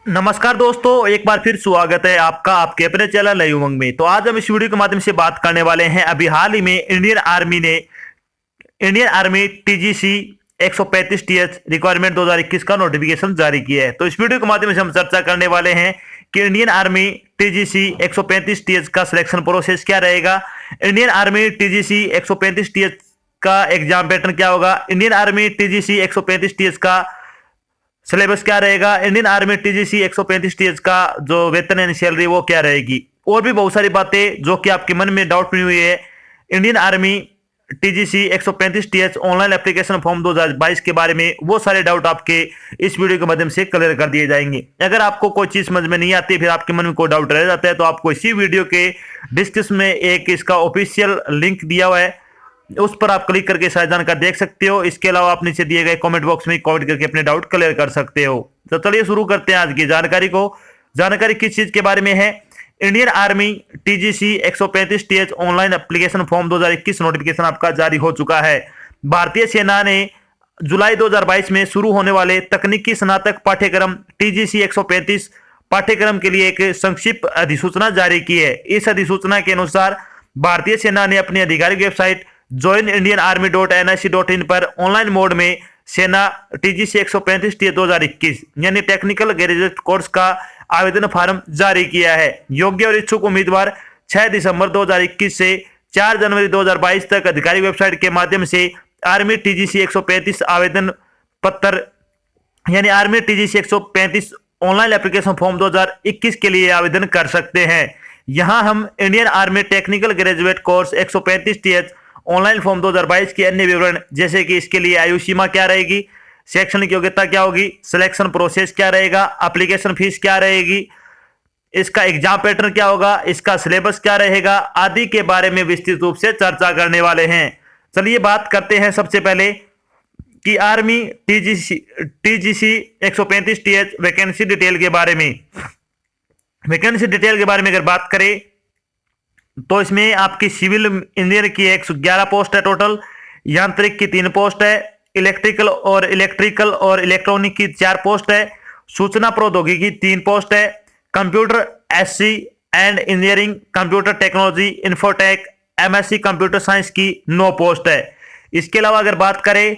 नमस्कार दोस्तों, एक बार फिर स्वागत है आपका आपके अपने चैनल नई उमंग में। तो आज हम इस वीडियो के माध्यम से बात करने वाले हैं। अभी हाल ही में Indian army TGC 135 th requirement 2021 का नोटिफिकेशन जारी किया है। तो इस वीडियो के माध्यम से हम चर्चा करने वाले हैं कि इंडियन आर्मी टीजीसी 135 टीएच का सिलेक्शन प्रोसेस क्या रहेगा, इंडियन आर्मी टीजीसी 135 टीएच का एग्जाम पैटर्न क्या होगा, इंडियन आर्मी टीजीसी 135 टीएच का सिलेबस क्या रहेगा, इंडियन आर्मी टीजीसी 135 टीएच का जो वेतन एंड सैलरी वो क्या रहेगी, और भी बहुत सारी बातें जो कि आपके मन में डाउट बनी हुई है। Indian army TGC 135 th online application form 2022 के बारे में वो सारे डाउट आपके इस वीडियो के माध्यम से क्लियर कर दिए जाएंगे। अगर आपको कोई चीज समझ में नहीं आती, फिर आपके मन में कोई डाउट रह जाता है, तो आपको इसी वीडियो के डिस्क्रिप्शन में एक इसका ऑफिशियल लिंक दिया हुआ है, उस पर आप क्लिक करके सारी जानकारी देख सकते हो। इसके अलावा आप नीचे दिए गए कमेंट बॉक्स में कमेंट करके अपने डाउट क्लियर कर सकते हो। तो चलिए शुरू करते हैं आज की जानकारी को। जानकारी किस चीज के बारे में है? Indian army TGC 135 th online application form 2021 notification आपका जारी हो चुका है। भारतीय सेना ने जुलाई 2022 में शुरू होने वाले तकनीकी स्नातक पाठ्यक्रम टीजीसी 135 पाठ्यक्रम के लिए एक संक्षिप्त अधिसूचना जारी की है। इस अधिसूचना के अनुसार भारतीय सेना ने अपनी आधिकारिक वेबसाइट joinindianarmy.nic.in पर ऑनलाइन मोड में सेना टीजीसी 135 टी 2021 यानी टेक्निकल ग्रेजुएट कोर्स का आवेदन फॉर्म जारी किया है। योग्य और इच्छुक उम्मीदवार 6 दिसंबर 2021 से 4 जनवरी 2022 तक आधिकारिक वेबसाइट के माध्यम से आर्मी टीजीसी 135 आवेदन पत्र यानी army TGC 135 online application form 2021 के लिए आवेदन कर सकते हैं। यहां हम Indian army technical graduate course 135 th online form 2022 के अन्य विवरण, जैसे कि इसके लिए आयु सीमा क्या रहेगी, शैक्षणिक योग्यता क्या होगी, सिलेक्शन प्रोसेस क्या रहेगा, एप्लीकेशन फीस क्या रहेगी, इसका एग्जाम पैटर्न क्या होगा, इसका सिलेबस क्या रहेगा आदि के बारे में विस्तृत रूप से चर्चा करने वाले हैं। चलिए बात करते हैं सबसे पहले कि army TGC 135 th vacancy detail के बारे में। वैकेंसी डिटेल के बारे में अगर बात करें तो इसमें आपकी सिविल इंजीनियर की 111 पोस्ट है टोटल, यांत्रिक की 3 पोस्ट है, इलेक्ट्रिकल और इलेक्ट्रॉनिक की 4 पोस्ट है, सूचना प्रौद्योगिकी 3 पोस्ट है, computer SC and engineering computer technology infotech MSc computer science की 9 पोस्ट है। इसके अलावा अगर बात करें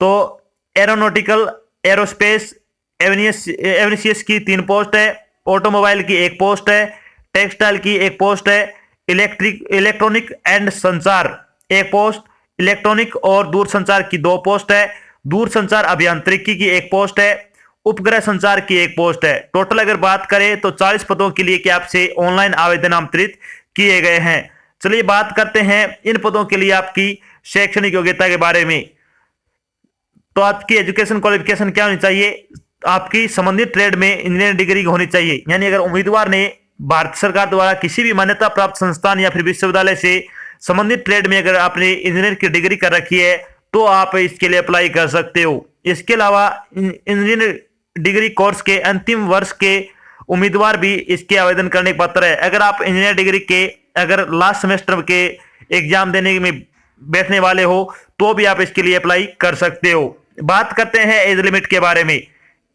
तो एरोनॉटिकल एरोस्पेस एविनियस की 3 पोस्ट है, ऑटोमोबाइल की 1 पोस्ट है, टेक्सटाइल की 1 पोस्ट है, इलेक्ट्रॉनिक एंड संचार 1 पोस्ट, इलेक्ट्रॉनिक और दूरसंचार की 2 पोस्ट है, दूरसंचार अभियांत्रिकी की 1 पोस्ट है, उपग्रह संचार की 1 पोस्ट है। टोटल अगर बात करें तो 40 पदों के लिए क्या आपसे ऑनलाइन आवेदन आमंत्रित किए गए हैं। चलिए बात करते हैं इन पदों के लिए आपकी शैक्षणिक योग्यता के बारे में। तो आपकी एजुकेशन क्वालिफिकेशन क्या होनी चाहिए? आपकी संबंधित ट्रेड में इंजीनियरिंग डिग्री होनी चाहिए। यानी अगर उम्मीदवार ने भारत सरकार द्वारा किसी भी मान्यता प्राप्त संस्थान या फिर विश्वविद्यालय से संबंधित ट्रेड में अगर आपने इंजीनियर की डिग्री कर रखी है तो आप इसके लिए अप्लाई कर सकते हो। इसके अलावा इंजीनियर डिग्री कोर्स के अंतिम वर्ष के उम्मीदवार भी इसके आवेदन करने के पात्र है। अगर आप इंजीनियर डिग्री के अगर लास्ट सेमेस्टर के एग्जाम देने में बैठने वाले हो तो भी आप इसके लिए अप्लाई कर सकते हो। बात करते हैं एज लिमिट के बारे में।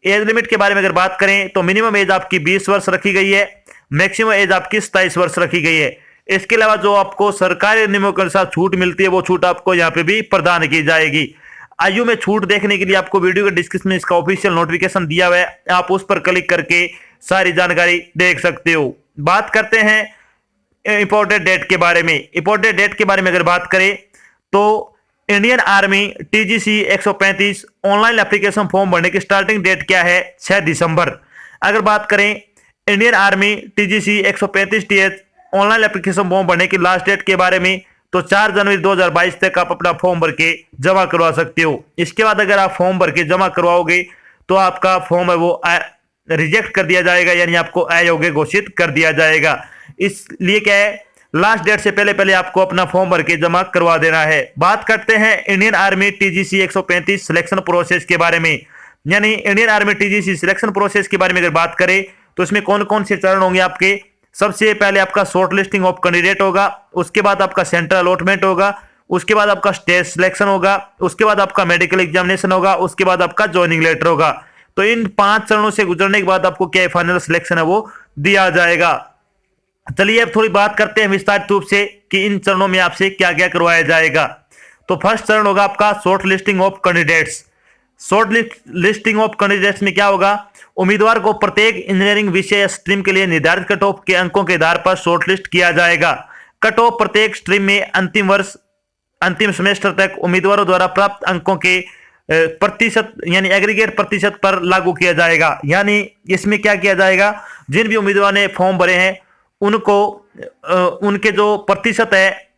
एज लिमिट के बारे में अगर बात करें तो मिनिमम एज आपकी 20 वर्ष रखी गई है, मैक्सिमम एज आपकी 27 वर्ष रखी गई है। इसके अलावा जो आपको सरकारी नियमों के अनुसार छूट मिलती है वो छूट आपको यहाँ पे भी प्रदान की जाएगी। आयु में छूट देखने के लिए आपको वीडियो के डिस्क्रिप्शन में इसका ऑफिशियल नोटिफिकेशन दिया हुआ है, आप उस पर क्लिक करके सारी जानकारी देख सकते हो। बात करते हैं इंपॉर्टेंट डेट के बारे में। इंपॉर्टेंट डेट के बारे में अगर बात करें तो Indian army TGC 135 online application form भरने की स्टार्टिंग डेट क्या है? 6 दिसंबर। अगर बात करें Indian army TGC 135 th online application form भरने की लास्ट डेट के बारे में तो 4 जनवरी 2022 तक आप अपना फॉर्म भर के जमा करवा सकते हो। इसके बाद अगर आप फॉर्म भर के जमा करवाओगे तो आपका फॉर्म है वो रिजेक्ट कर दिया जाएगा, यानी आपको अयोग्य घोषित कर दिया जाएगा। इसलिए क्या है, लास्ट डेट से पहले पहले आपको अपना फॉर्म भर के जमा करवा देना है। बात करते हैं Indian army TGC 135 selection process के बारे में। यानी Indian army TGC selection process के बारे में अगर बात करें तो इसमें कौन कौन से चरण होंगे आपके? सबसे पहले आपका शॉर्ट लिस्टिंग ऑफ कैंडिडेट होगा, उसके बाद आपका सेंट्रल अलॉटमेंट होगा, उसके बाद आपका स्टेज सिलेक्शन होगा, उसके बाद आपका मेडिकल एग्जामिनेशन होगा, उसके बाद आपका ज्वाइनिंग लेटर होगा। तो इन 5 चरणों से गुजरने के बाद आपको क्या फाइनल सिलेक्शन है वो दिया जाएगा। चलिए अब थोड़ी बात करते हैं विस्तारित रूप से कि इन चरणों में आपसे क्या क्या करवाया जाएगा। तो फर्स्ट चरण होगा आपका short listing of candidates. Short listing of candidates में क्या होगा, उम्मीदवार को प्रत्येक इंजीनियरिंग विषय या स्ट्रीम के लिए निर्धारित कट ऑफ के अंकों के आधार पर शॉर्टलिस्ट किया जाएगा। कट ऑफ प्रत्येक स्ट्रीम में अंतिम सेमेस्टर तक उम्मीदवारों द्वारा प्राप्त अंकों के प्रतिशत यानी एग्रीगेट प्रतिशत पर लागू किया जाएगा। यानी इसमें क्या किया जाएगा, जिन भी उम्मीदवार ने फॉर्म भरे हैं उनको उनके जो प्रतिशत है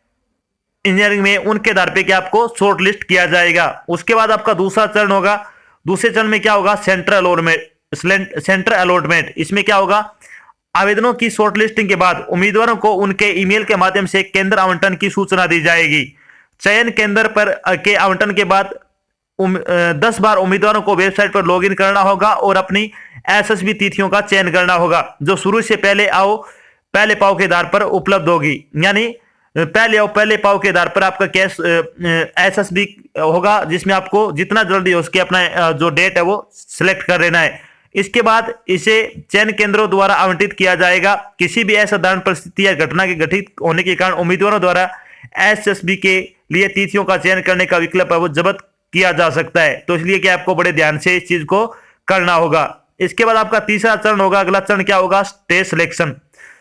इंजीनियरिंग में उनके आधार पे क्या आपको शॉर्ट लिस्ट किया जाएगा। उसके बाद आपका दूसरा चरण होगा। दूसरे चरण में क्या होगा, सेंटर अलॉटमेंट। इसमें क्या होगा, आवेदनों की शॉर्ट लिस्टिंग के बाद उम्मीदवारों को उनके ईमेल के माध्यम से केंद्र आवंटन की सूचना दी जाएगी। चयन केंद्र पर के आवंटन के बाद 10 बार उम्मीदवारों को वेबसाइट पर लॉगिन करना होगा और अपनी एसएसबी तिथियों का चयन करना होगा जो शुरू से पहले पाव के आधार पर उपलब्ध होगी। यानी पहले पाव के आधार पर आपका कैश एसएसबी होगा जिसमें आपको जितना जल्दी हो सके अपना जो डेट है वो सिलेक्ट कर लेना है। इसके बाद इसे चयन केंद्रों द्वारा आवंटित किया जाएगा। किसी भी असाधारण परिस्थिति या घटना के घटित होने के कारण उम्मीदवारों द्वारा एसएसबी के लिए तिथियों का चयन करने का विकल्प है वो जब्त किया जा सकता है। तो इसलिए कि आपको बड़े ध्यान से इस चीज को करना होगा। इसके बाद आपका तीसरा चरण होगा। अगला चरण क्या होगा, स्टेज सिलेक्शन।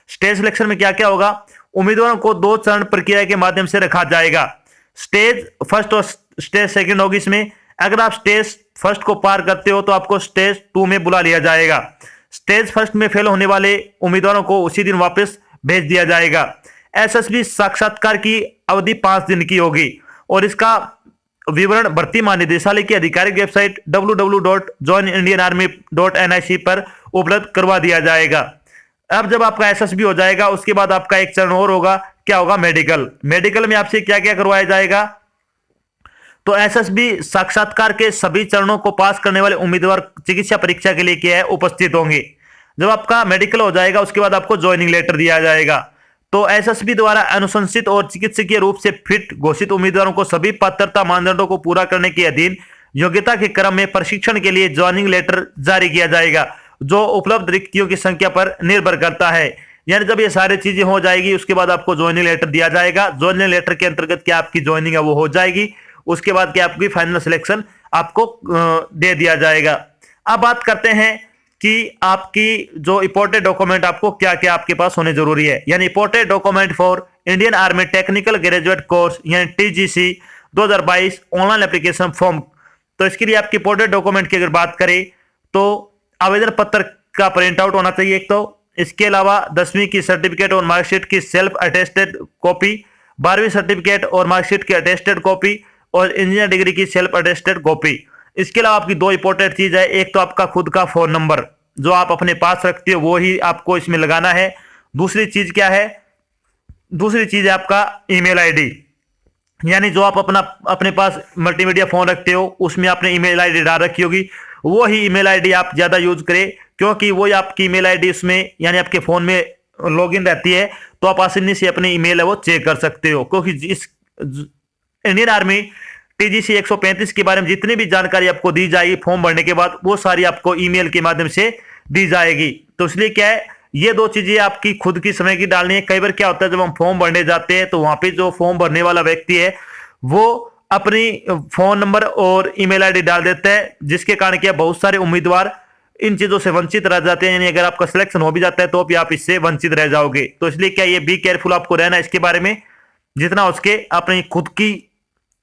स्टेज सिलेक्शन में क्या क्या होगा, उम्मीदवारों को 2 चरण प्रक्रिया के माध्यम से रखा जाएगा। स्टेज फर्स्ट और स्टेज सेकंड होगी। इसमें अगर आप स्टेज फर्स्ट को पार करते हो तो आपको स्टेज 2 में बुला लिया जाएगा। स्टेज फर्स्ट में फेल होने वाले उम्मीदवारों को उसी दिन वापस भेज दिया जाएगा। एसएसबी साक्षात्कार की अवधि 5 दिन की होगी और इसका विवरण भर्ती महानिदेशालय की आधिकारिक वेबसाइट www.joinindianarmy.nic पर उपलब्ध करवा दिया जाएगा। अब जब आपका एसएसबी हो जाएगा उसके बाद आपका एक चरण और होगा, क्या होगा, मेडिकल। मेडिकल में आपसे क्या क्या करवाया जाएगा, तो एसएसबी साक्षात्कार के सभी चरणों को पास करने वाले उम्मीदवार चिकित्सा परीक्षा के लिए क्या है उपस्थित होंगे। जब आपका मेडिकल हो जाएगा उसके बाद आपको ज्वाइनिंग लेटर दिया जाएगा। तो एसएसबी द्वारा अनुशंसित और चिकित्सकीय रूप से फिट घोषित उम्मीदवारों को सभी पात्रता मानदंडों को पूरा करने के अधीन योग्यता के क्रम में प्रशिक्षण के लिए ज्वाइनिंग लेटर जारी किया जाएगा जो उपलब्ध रिक्तियों की संख्या पर निर्भर करता है। यानी जब ये सारी चीजें हो जाएगी उसके बाद आपको ज्वाइनिंग लेटर दिया जाएगा। ज्वाइनिंग लेटर के अंतर्गत क्या आपकी ज्वाइनिंग है वो हो जाएगी। उसके बाद क्या आपकी फाइनल सिलेक्शन आपको दे दिया जाएगा। अब बात करते हैं कि आपकी जो इंपोर्टेड डॉक्यूमेंट आपको क्या क्या आपके पास होने जरूरी है। यानी imported document for Indian army technical graduate course यानी टीजीसी 2022 ऑनलाइन एप्लीकेशन फॉर्म। तो इसके लिए आपकी इंपोर्टेड डॉक्यूमेंट की अगर बात करें तो आवेदन पत्र का प्रिंट आउट होना चाहिए एक तो। इसके अलावा 10वीं की सर्टिफिकेट और मार्कशीट की सेल्फ अटेस्टेड कॉपी, 12वीं सर्टिफिकेट और मार्कशीट की अटेस्टेड कॉपी और इंजीनियर डिग्री की सेल्फ अटेस्टेड कॉपी। इसके अलावा आपकी 2 इंपॉर्टेंट चीज है, एक तो आपका खुद का फोन नंबर जो आप अपने पास रखते हो वो ही आपको इसमें लगाना है। दूसरी चीज क्या है, दूसरी चीज है आपका ईमेल आईडी। यानी जो आप अपने पास मल्टीमीडिया फोन रखते हो उसमें आपने ईमेल आईडी डाल रखी होगी, वो ही ईमेल आईडी आप ज्यादा यूज करें क्योंकि वो आपकी ईमेल आईडी उसमें यानी आपके फोन में लॉगिन रहती है तो आप आसानी से अपनी ईमेल है वो चेक कर सकते हो। क्योंकि इस इंडियन आर्मी टीजीसी 135 के बारे में जितनी भी जानकारी आपको दी जाएगी फॉर्म भरने के बाद वो सारी आपको ईमेल के माध्यम से दी जाएगी। तो इसलिए क्या है, ये 2 चीजें आपकी खुद की समय की डालनी है। कई बार क्या होता है जब हम फॉर्म भरने जाते हैं तो वहां पे जो फॉर्म भरने वाला व्यक्ति है वो अपनी फोन नंबर और ईमेल आईडी डाल देता है जिसके कारण क्या बहुत सारे उम्मीदवार इन चीजों से वंचित रह जाते हैं। यानी अगर आपका सिलेक्शन हो भी जाता है तो भी आप इससे वंचित रह जाओगे। तो इसलिए क्या ये बी केयरफुल आपको रहना है इसके बारे में, जितना हो सके अपनी खुद की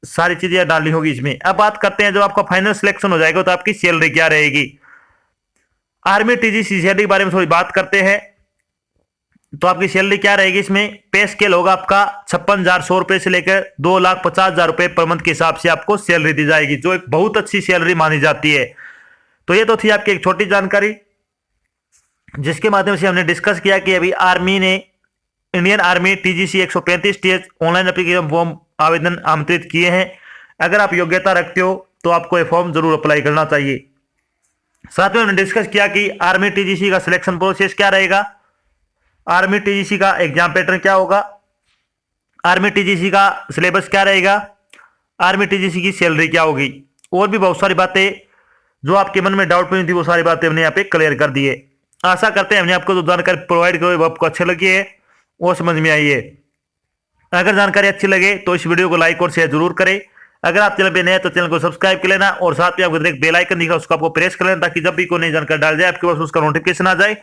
सारी चीजें डालनी होगी इसमें। अब बात करते हैं जब आपका फाइनल सिलेक्शन हो जाएगा तो आपकी सैलरी क्या रहेगी। आर्मी टीजीसी सैलरी के बारे में थोड़ी बात करते हैं। तो आपकी सैलरी क्या रहेगी, इसमें पे स्केल होगा आपका 56,100 रुपए से लेकर 2,50,000 रुपए पर मंथ के हिसाब से आपको सैलरी दी जाएगी जो एक बहुत अच्छी सैलरी मानी जाती है। तो ये तो थी आपकी एक छोटी जानकारी जिसके माध्यम से हमने डिस्कस किया कि अभी आर्मी ने Indian army TGC 135 th online application form आवेदन आमंत्रित किए हैं। अगर आप योग्यता रखते हो तो आपको ये फॉर्म जरूर अप्लाई करना चाहिए। साथ में हमने डिस्कस किया कि आर्मी टीजीसी का सिलेक्शन प्रोसेस क्या रहेगा, आर्मी टीजीसी का एग्जाम पैटर्न क्या होगा, आर्मी टीजीसी का सिलेबस क्या रहेगा, आर्मी टीजीसी की सैलरी क्या होगी और भी बहुत सारी बातें जो आपके मन में डाउट बनी थी वो सारी बातें हमने यहाँ पे क्लियर कर दी है। आशा करते हैं हमने आपको जो जानकारी प्रोवाइड करी वो आपको अच्छी लगी है, वो समझ में आई है। अगर जानकारी अच्छी लगे तो इस वीडियो को लाइक और शेयर जरूर करें। अगर आप चैनल पे नए हैं तो चैनल को सब्सक्राइब कर लेना और साथ में आपको एक बेल आइकन दिखा उसको आपको प्रेस कर लेना, ताकि जब भी कोई नई जानकारी डाल जाए आपके पास उसका नोटिफिकेशन आ जाए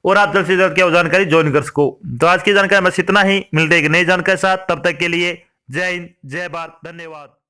और आप जल्द से जल्द क्या जानकारी ज्वाइन कर सको। तो आज की जानकारी बस इतना ही, मिलते हैं एक नई जानकारी के साथ, तब तक के लिए जय हिंद, जय भारत, धन्यवाद।